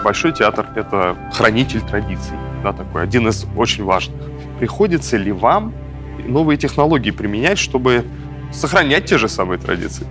Большой театр — это хранитель традиций, да, такой, один из очень важных. Приходится ли вам новые технологии применять, чтобы сохранять те же самые традиции?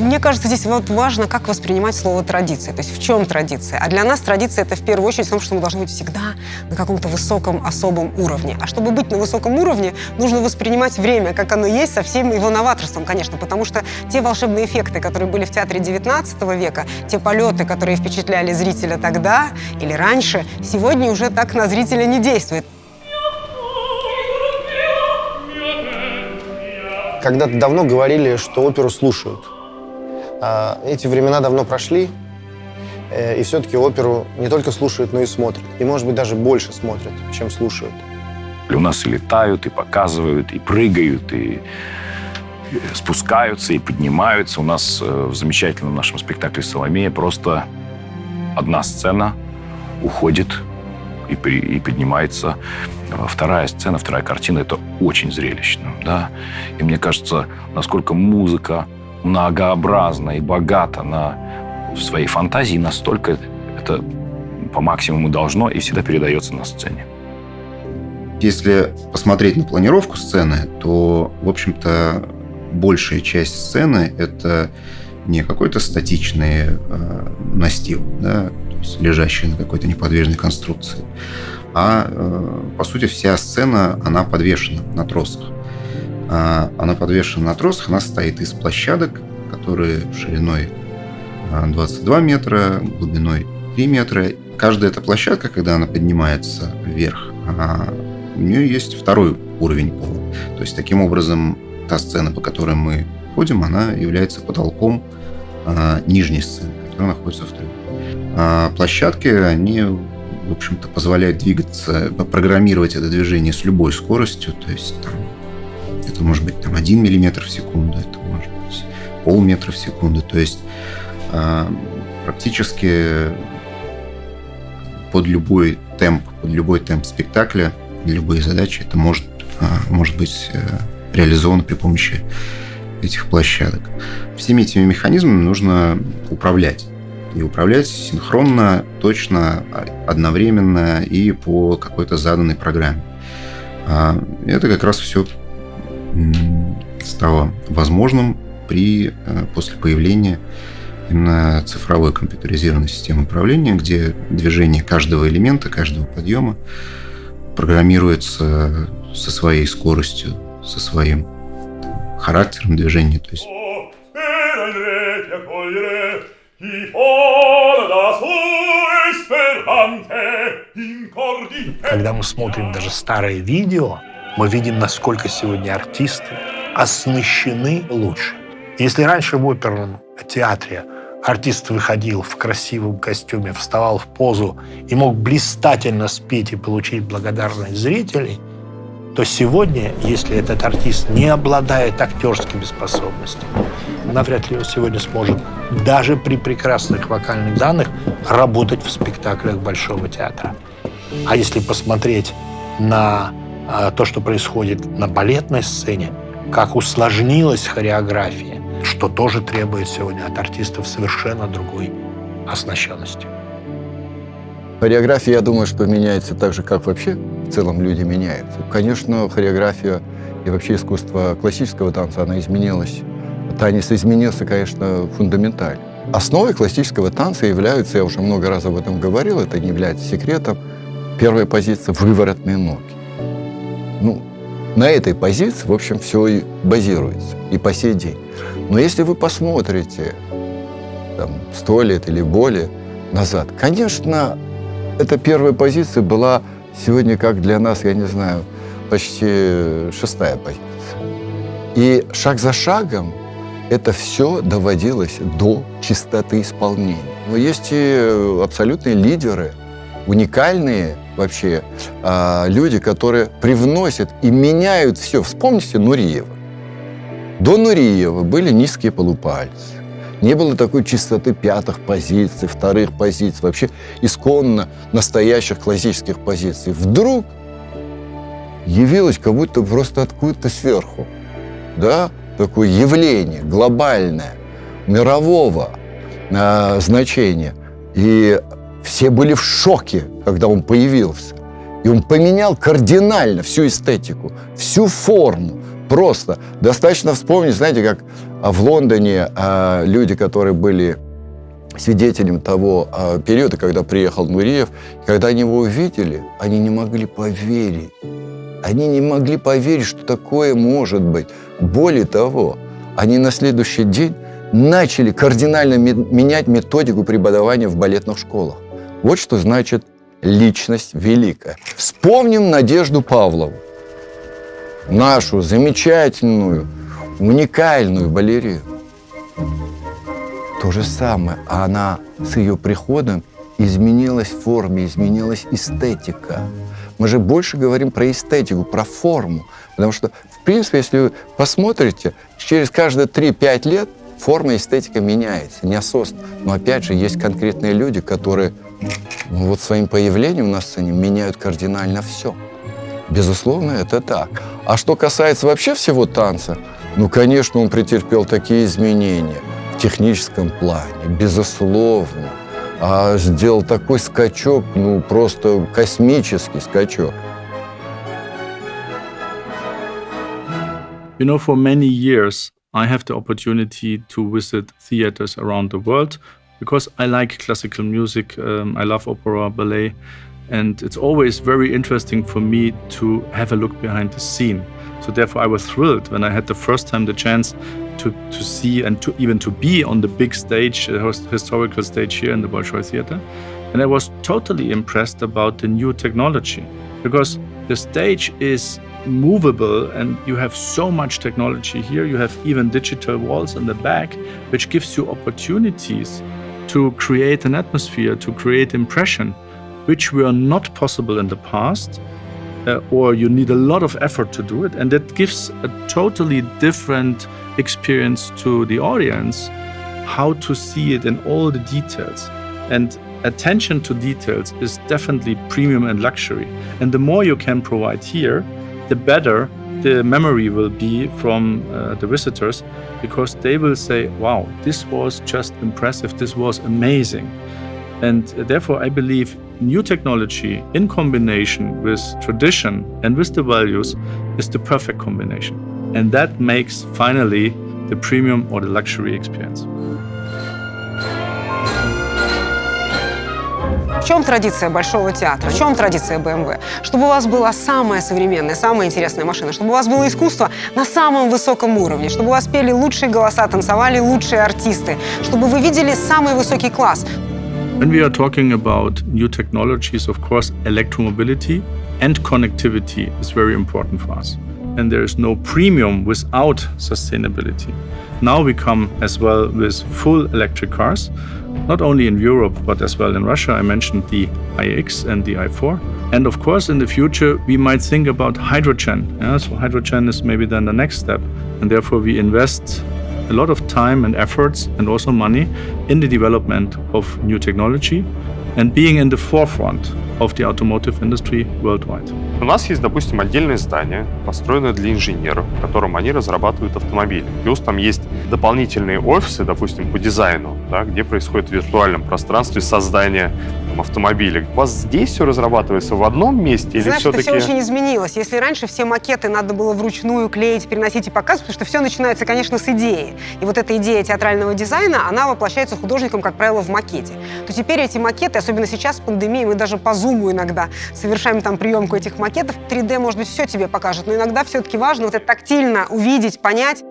Мне кажется, здесь вот важно, как воспринимать слово «традиция». То есть в чем традиция? А для нас традиция — это в первую очередь в том, что мы должны быть всегда на каком-то высоком, особом уровне. А чтобы быть на высоком уровне, нужно воспринимать время, как оно есть, со всем его новаторством, конечно. Потому что те волшебные эффекты, которые были в театре XIX века, те полеты, которые впечатляли зрителя тогда или раньше, сегодня уже так на зрителя не действуют. Когда-то давно говорили, что оперу слушают. Эти времена давно прошли, и все-таки оперу не только слушают, но и смотрят. И, может быть, даже больше смотрят, чем слушают. У нас и летают, и показывают, и прыгают, и спускаются, и поднимаются. У нас в замечательном нашем спектакле «Соломея» просто одна сцена уходит и поднимается вторая сцена, вторая картина. Это очень зрелищно, да? И мне кажется, насколько музыка многообразна и богата на своей фантазии, настолько это по максимуму должно и всегда передается на сцене. Если посмотреть на планировку сцены, то, в общем-то, большая часть сцены — это не какой-то статичный настил, да, то есть лежащий на какой-то неподвижной конструкции, а, по сути, вся сцена, она подвешена на тросах. Она подвешена на тросах, она состоит из площадок, которые шириной 22 метра, глубиной 3 метра. Каждая эта площадка, когда она поднимается вверх, у нее есть второй уровень пола. То есть, таким образом, та сцена, по которой мы ходим, она является потолком нижней сцены, которая находится в трюме. Площадки, они, в общем-то, позволяют двигаться, программировать это движение с любой скоростью. То есть, это может быть 1 миллиметр в секунду, это может быть полметра в секунду. То есть практически под любой темп спектакля, любые задачи, это может быть реализовано при помощи этих площадок. Всеми этими механизмами нужно управлять. И управлять синхронно, точно, одновременно и по какой-то заданной программе. Это как раз все стало возможным после появления именно цифровой компьютеризированной системы управления, где движение каждого элемента, каждого подъема программируется со своей скоростью, со своим характером движения. То есть когда мы смотрим даже старые видео, мы видим, насколько сегодня артисты оснащены лучше. Если раньше в оперном театре артист выходил в красивом костюме, вставал в позу и мог блистательно спеть и получить благодарность зрителей, то сегодня, если этот артист не обладает актерскими способностями, навряд ли он сегодня сможет даже при прекрасных вокальных данных работать в спектаклях Большого театра. А если посмотреть на то, что происходит на балетной сцене, как усложнилась хореография, что тоже требует сегодня от артистов совершенно другой оснащенности. Хореография, я думаю, что меняется так же, как вообще в целом люди меняются. Конечно, хореография и вообще искусство классического танца, она изменилась. Танец изменился, конечно, фундаментально. Основой классического танца являются, я уже много раз об этом говорил, это не является секретом, первая позиция – выворотные ноги. На этой позиции, в общем, все и базируется, и по сей день. Но если вы посмотрите 100 лет или более назад, конечно, эта первая позиция была сегодня, как для нас, я не знаю, почти 6-я позиция. И шаг за шагом это все доводилось до чистоты исполнения. Но есть и абсолютные лидеры, уникальные вообще люди, которые привносят и меняют все. Вспомните Нуриева. До Нуриева были низкие полупальцы. Не было такой чистоты пятых позиций, вторых позиций, вообще исконно настоящих классических позиций. Вдруг явилось как будто просто откуда-то сверху, да, такое явление глобальное, мирового значения. И Все были в шоке, когда он появился. И он поменял кардинально всю эстетику, всю форму. Просто достаточно вспомнить, знаете, как в Лондоне люди, которые были свидетелем того периода, когда приехал Нуриев, когда они его увидели, они не могли поверить. Они не могли поверить, что такое может быть. Более того, они на следующий день начали кардинально менять методику преподавания в балетных школах. Вот что значит личность великая. Вспомним Надежду Павлову, нашу замечательную, уникальную балерину. То же самое. Она с ее приходом изменилась в форме, изменилась эстетика. Мы же больше говорим про эстетику, про форму. Потому что, в принципе, если вы посмотрите, через каждые 3-5 лет форма и эстетика меняется, неосознанно. Но опять же, есть конкретные люди, которые вот своим появлением на сцене меняют кардинально все. Безусловно, это так. А что касается вообще всего танца, ну, конечно, он претерпел такие изменения в техническом плане, безусловно. А сделал такой скачок, ну, просто космический скачок. You know, for many years, I have the opportunity to visit theaters around the world because I like classical music. I love opera, ballet, and it's always very interesting for me to have a look behind the scene. So therefore, I was thrilled when I had the first time the chance to see and to even to be on the big stage, historical stage here in the Bolshoi Theater. And I was totally impressed about the new technology because the stage is movable and you have so much technology here. You have even digital walls in the back, which gives you opportunities to create an atmosphere, to create impression, which were not possible in the past, or you need a lot of effort to do it. And that gives a totally different experience to the audience, how to see it in all the details. And attention to details is definitely premium and luxury. And the more you can provide here, the better the memory will be from the visitors, because they will say, wow, this was just impressive, this was amazing. And therefore, I believe new technology in combination with tradition and with the values is the perfect combination. And that makes finally the premium or the luxury experience. В чем традиция Большого театра? В чем традиция БМВ? Чтобы у вас была самая современная, самая интересная машина, чтобы у вас было искусство на самом высоком уровне, чтобы у вас пели лучшие голоса, танцевали лучшие артисты, чтобы вы видели самый высокий класс. When we are talking about new technologies, of course, electromobility and connectivity is very important for us. And there is no premium without sustainability. Now we come as well with full electric cars, not only in Europe, but as well in Russia. I mentioned the iX and the i4. And of course, in the future, we might think about hydrogen. Yeah? So hydrogen is maybe then the next step. And therefore, we invest a lot of time and efforts and also money in the development of new technology and being in the forefront of the automotive industry worldwide. У нас есть, допустим, отдельное здание, построенное для инженеров, в котором они разрабатывают автомобили. Плюс там есть дополнительные офисы, допустим, по дизайну, да, где происходит в виртуальном пространстве создание автомобилей. У вас здесь все разрабатывается в одном месте или Знаешь, все-таки... это все очень изменилось. Если раньше все макеты надо было вручную клеить, переносить и показывать, потому что все начинается, конечно, с идеи. И вот эта идея театрального дизайна, она воплощается художником, как правило, в макете. То теперь эти макеты, особенно сейчас в пандемии, мы даже по Zoom иногда совершаем там приемку этих макетов. 3D, может быть, все тебе покажет, но иногда все-таки важно вот это тактильно увидеть, понять.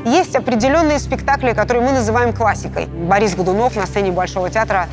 Есть определенные спектакли, которые мы называем классикой. Борис Годунов на сцене Большого театра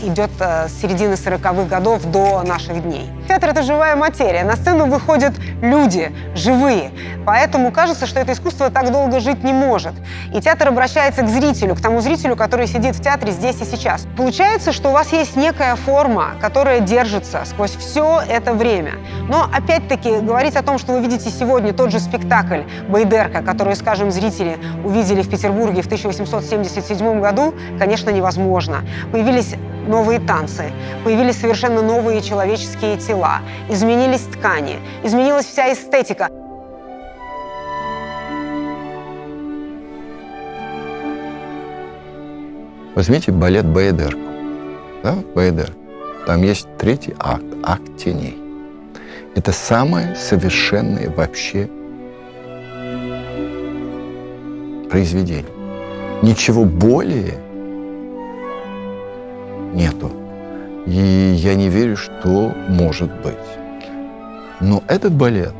идет с середины 40-х годов до наших дней. Театр — это живая материя. На сцену выходят люди, живые. Поэтому кажется, что это искусство так долго жить не может. И театр обращается к зрителю, к тому зрителю, который сидит в театре здесь и сейчас. Получается, что у вас есть некая форма, которая держится сквозь все это время. Но, опять-таки, говорить о том, что вы видите сегодня тот же спектакль «Байдерка», который, скажем, зрители увидели в Петербурге в 1877 году, конечно, невозможно. Появились новые танцы, появились совершенно новые человеческие тела, изменились ткани, изменилась вся эстетика. Возьмите балет «Байдерку». да, ВДР, там есть третий акт, акт теней. Это самое совершенное вообще произведение. Ничего более нету. И я не верю, что может быть. Но этот балет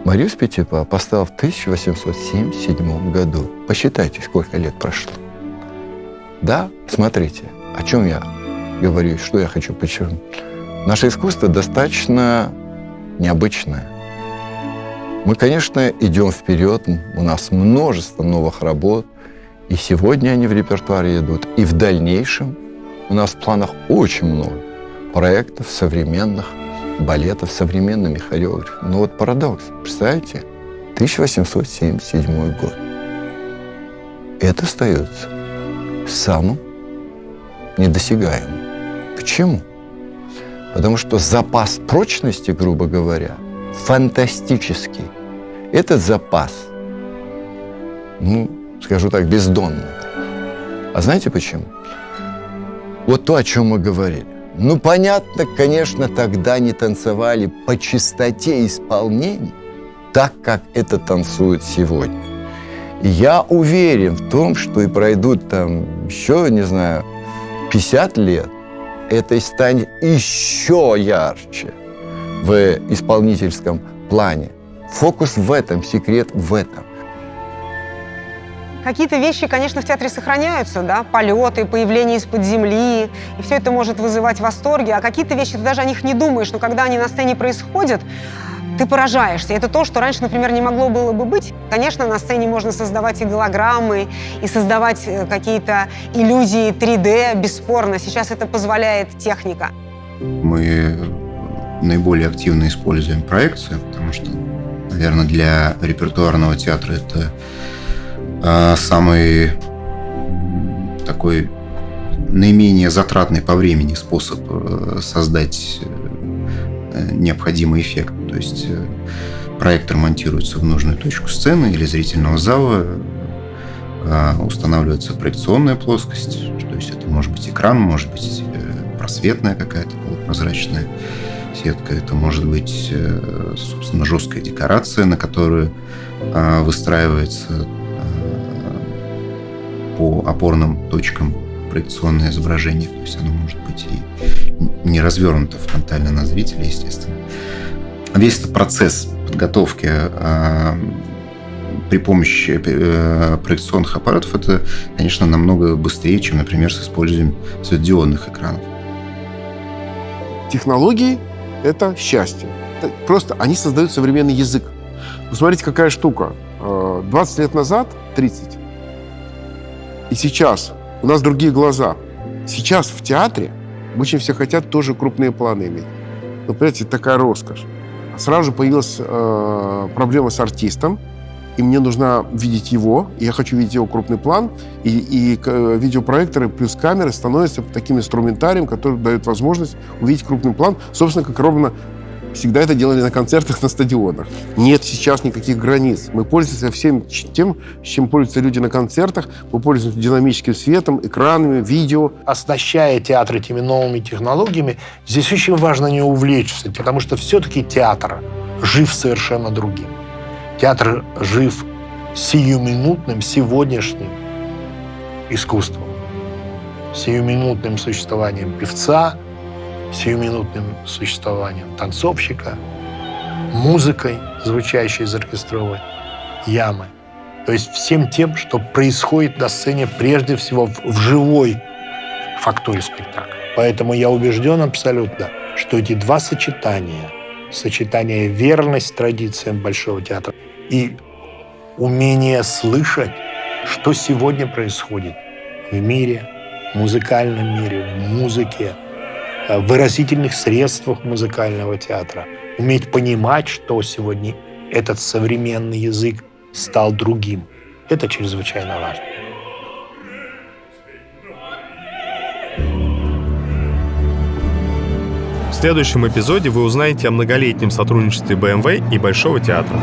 Мариус Петипа поставил в 1877 году. Посчитайте, сколько лет прошло. Да, смотрите, о чем я говорю, что я хочу подчеркнуть. Наше искусство достаточно необычное. Мы, конечно, идем вперед, у нас множество новых работ, и сегодня они в репертуаре идут, и в дальнейшем у нас в планах очень много проектов современных, балетов с современными хореографами. Но вот парадокс, представляете, 1877 год. Это остается самым недосягаемым. Почему? Потому что запас прочности, грубо говоря, фантастический. Этот запас, скажу так, бездонный. А знаете почему? Вот то, о чем мы говорили. Понятно, конечно, тогда не танцевали по чистоте исполнений так, как это танцуют сегодня. И я уверен в том, что и пройдут там еще, не знаю, 50 лет, это станет еще ярче в исполнительском плане. Фокус в этом, секрет в этом. Какие-то вещи, конечно, в театре сохраняются, да, полеты, появление из-под земли, и все это может вызывать восторги, а какие-то вещи, ты даже о них не думаешь, но когда они на сцене происходят, ты поражаешься. Это то, что раньше, например, не могло было бы быть. Конечно, на сцене можно создавать и голограммы, и создавать какие-то иллюзии 3D, бесспорно. Сейчас это позволяет техника. Мы наиболее активно используем проекцию, потому что, наверное, для репертуарного театра это самый такой наименее затратный по времени способ создать необходимый эффект. То есть проектор монтируется в нужную точку сцены или зрительного зала, устанавливается проекционная плоскость, то есть это может быть экран, может быть просветная какая-то полупрозрачная сетка, это может быть, собственно, жесткая декорация, на которую выстраивается по опорным точкам проекционное изображение. То есть оно может быть и не развернуто фронтально на зрителя, естественно. Весь этот процесс подготовки при помощи проекционных аппаратов это, конечно, намного быстрее, чем, например, с использованием светодиодных экранов. Технологии — это счастье. Просто они создают современный язык. Посмотрите, какая штука. 20 лет назад, 30, и сейчас у нас другие глаза. Сейчас в театре очень все хотят тоже крупные планы иметь. Но, понимаете, такая роскошь. Сразу же появилась проблема с артистом, и мне нужно видеть его, и я хочу видеть его крупный план, и видеопроекторы плюс камеры становятся таким инструментарием, который дает возможность увидеть крупный план, собственно, как ровно всегда это делали на концертах, на стадионах. Нет сейчас никаких границ. Мы пользуемся всем тем, чем пользуются люди на концертах. Мы пользуемся динамическим светом, экранами, видео. Оснащая театр этими новыми технологиями, здесь очень важно не увлечься, потому что все-таки театр жив совершенно другим. Театр жив сиюминутным, сегодняшним искусством, сиюминутным существованием певца, сиюминутным существованием танцовщика, музыкой, звучащей из оркестровой ямы. То есть всем тем, что происходит на сцене прежде всего в живой фактуре спектакля. Поэтому я убежден абсолютно, что эти два сочетания, сочетание верность традициям Большого театра и умение слышать, что сегодня происходит в мире, в музыкальном мире, в музыке, в выразительных средствах музыкального театра, уметь понимать, что сегодня этот современный язык стал другим. Это чрезвычайно важно. В следующем эпизоде вы узнаете о многолетнем сотрудничестве BMW и Большого театра.